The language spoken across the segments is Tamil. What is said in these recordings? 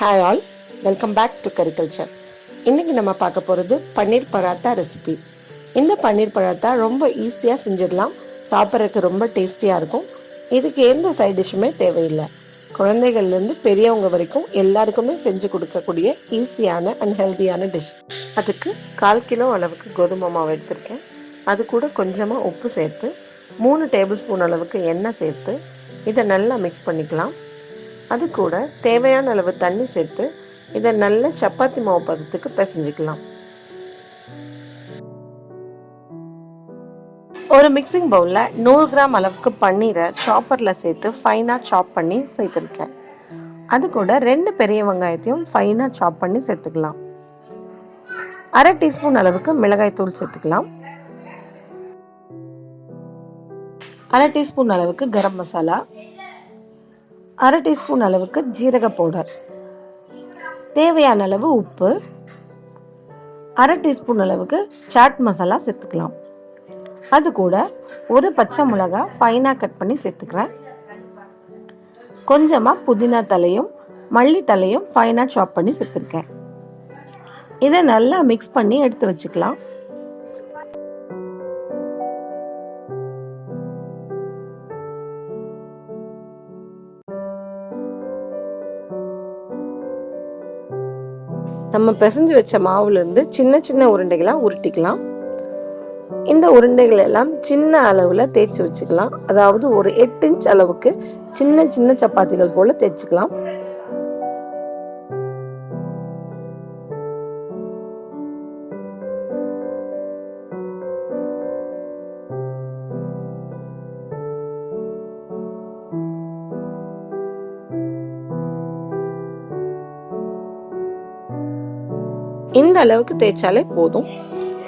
Hi all, welcome back to கரிகல்ச்சர். இன்றைக்கி நம்ம பார்க்க போகிறது பன்னீர் பராத்தா ரெசிபி. இந்த பன்னீர் பராத்தா ரொம்ப ஈஸியாக செஞ்சிடலாம். சாப்பிட்றதுக்கு ரொம்ப டேஸ்டியாக இருக்கும். இதுக்கு எந்த சைட் டிஷ்ஷுமே தேவையில்லை. குழந்தைகள்லேருந்து பெரியவங்க வரைக்கும் எல்லாருக்குமே செஞ்சு கொடுக்கக்கூடிய ஈஸியான அண்ட் ஹெல்த்தியான டிஷ். அதுக்கு 1/4 கிலோ அளவுக்கு கோதுமை மாவு எடுத்திருக்கேன். அது கூட கொஞ்சமாக உப்பு சேர்த்து 3 டேபிள் ஸ்பூன் அளவுக்கு எண்ணெய் சேர்த்து இதை நல்லா மிக்ஸ் பண்ணிக்கலாம். அது கூட தேவையான அளவு தண்ணி சேர்த்து இதை நல்ல சப்பாத்தி மாவு பதத்துக்கு பிசைஞ்சிக்கலாம். ஒரு மிக்சிங் பவுலில் 100 கிராம் அளவுக்கு பன்னீரை சாப்பரில் சேர்த்து ஃபைனாக சாப் பண்ணி சேர்த்துருக்கேன். அது கூட 2 பெரிய வெங்காயத்தையும் ஃபைனாக சாப் பண்ணி சேர்த்துக்கலாம். 1/2 டீஸ்பூன் அளவுக்கு மிளகாய் தூள் சேர்த்துக்கலாம். 1/2 டீஸ்பூன் அளவுக்கு கரம் மசாலா, 1/2 டீஸ்பூன் அளவுக்கு ஜீரக பவுடர், தேவையான அளவு உப்பு, 1/2 டீஸ்பூன் அளவுக்கு சாட் மசாலா சேர்த்துக்கலாம். அது கூட ஒரு பச்சை மிளகாய் ஃபைனாக கட் பண்ணி சேர்த்துக்கிறேன். கொஞ்சமாக புதினா தலையும் மல்லி தலையும் ஃபைனாக சாப் பண்ணி சேர்த்துருக்கேன். இதை நல்லா மிக்ஸ் பண்ணி எடுத்து வச்சுக்கலாம். நம்ம பிசைஞ்சு வச்ச மாவுலேருந்து சின்ன சின்ன உருண்டைகளாக உருட்டிக்கலாம். இந்த உருண்டைகள் எல்லாம் சின்ன அளவில் தேய்ச்சி வச்சுக்கலாம். அதாவது ஒரு 8 இன்ச் அளவுக்கு சின்ன சின்ன சப்பாத்திகள் போல் தேய்ச்சிக்கலாம். இந்த அளவுக்கு தேய்ச்சாலே போதும்.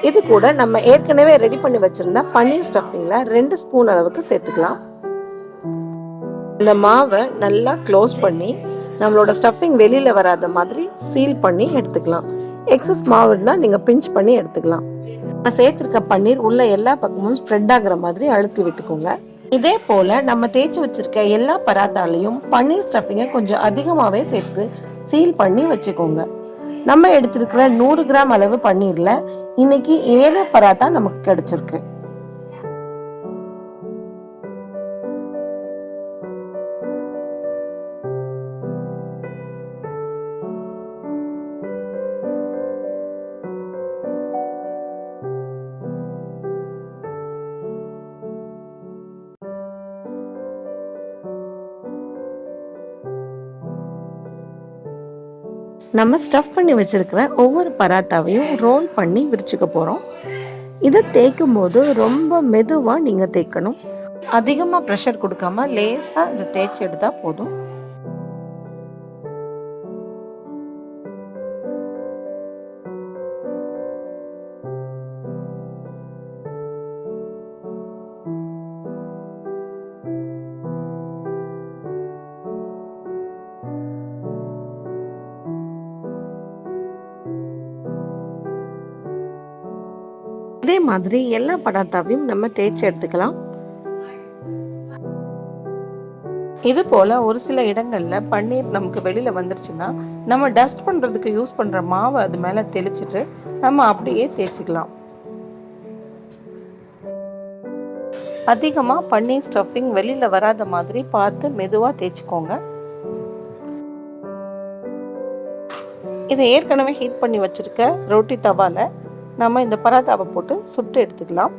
இது கூட நம்ம ஏற்கனவே ரெடி பண்ணி வச்சிருந்தா பன்னீர் ஸ்டஃபிங்ல 2 ஸ்பூன் அளவுக்கு சேர்த்துக்கலாம். இந்த மாவை நல்லா க்ளோஸ் பண்ணி நம்மளோட ஸ்டஃபிங் வெளியில வராத மாதிரி சீல் பண்ணி எடுத்துக்கலாம். எக்ஸஸ் மாவு இருந்தால் நீங்கள் பிஞ்ச் பண்ணி எடுத்துக்கலாம். நான் சேர்த்துருக்க பன்னீர் உள்ள எல்லா பக்கமும் ஸ்ப்ரெட் ஆகுற மாதிரி அழுத்தி விட்டுக்கோங்க. இதே போல நம்ம தேய்ச்சி வச்சிருக்க எல்லா பராத்தாலையும் பன்னீர் ஸ்டஃபிங்கை கொஞ்சம் அதிகமாகவே சேர்த்து சீல் பண்ணி வச்சுக்கோங்க. நம்ம எடுத்திருக்கிற 100 கிராம் அளவு பன்னீர்ல இன்னைக்கு 7 பராத்தா நமக்கு கிடைச்சிருக்கு. நம்ம ஸ்டஃப் பண்ணி வச்சிருக்கிற ஒவ்வொரு பராத்தாவையும் ரோல் பண்ணி விரிச்சுக்க போகிறோம். இதை தேய்க்கும் போது ரொம்ப மெதுவாக நீங்கள் தேய்க்கணும். அதிகமாக ப்ரெஷர் கொடுக்காம லேசாக இதை தேய்ச்சி எடுத்தால் போதும். இதே மாதிரி எல்லா பராத்தாவையும் நம்ம தேய்ச்சி எடுத்துக்கலாம். இது போல ஒரு சில இடங்கள்ல பன்னீர் நமக்கு வெளியில வந்துருச்சுன்னா நம்ம டஸ்ட் பண்றதுக்கு யூஸ் பண்ற மாவை அது மேல தெளிச்சிட்டு நம்ம அப்படியே தேய்ச்சிக்கலாம். அதிகமா பன்னீர் ஸ்டஃபிங் வெளியில வராத மாதிரி பார்த்து மெதுவா தேய்ச்சிக்கோங்க. இதை ஏற்கனவே ஹீட் பண்ணி வச்சிருக்க ரொட்டி தவால நம்ம இந்த பராத்தாவை போட்டு சுட்டு எடுத்துக்கலாம்.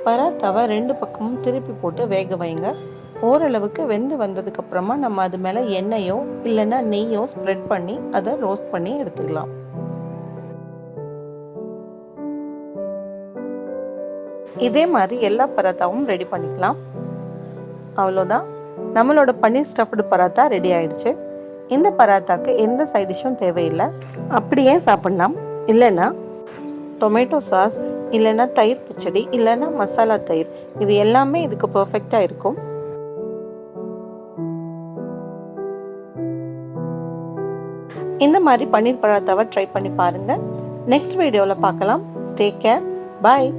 பராத்தாவை 2 பக்கமும் திருப்பி போட்டு வேக வைங்க. ஓரளவுக்கு வெந்து வந்ததுக்கு அப்புறமா நம்ம அது மேல எண்ணெயோ இல்லைன்னா நெய்யோ ஸ்ப்ரெட் பண்ணி அதை ரோஸ்ட் பண்ணி எடுத்துக்கலாம். இதே மாதிரி எல்லா பராத்தாவும் ரெடி பண்ணிக்கலாம். அவ்வளோதான், நம்மளோட பன்னீர் ஸ்டஃப்டு பராத்தா ரெடி ஆயிடுச்சு. இந்த பராத்தாக்கு எந்த சைட் டிஷ்ஷும் தேவையில்லை, அப்படியே சாப்பிட்லாம். இல்லைன்னா டொமேட்டோ சாஸ், இல்லைன்னா தயிர் பச்சடி, இல்லைன்னா மசாலா தயிர், இது எல்லாமே இதுக்கு பர்ஃபெக்டாக இருக்கும். இந்த மாதிரி பன்னீர் பராத்தாவை ட்ரை பண்ணி பாருங்கள். நெக்ஸ்ட் வீடியோவில் பார்க்கலாம். டேக் கேர், பாய்.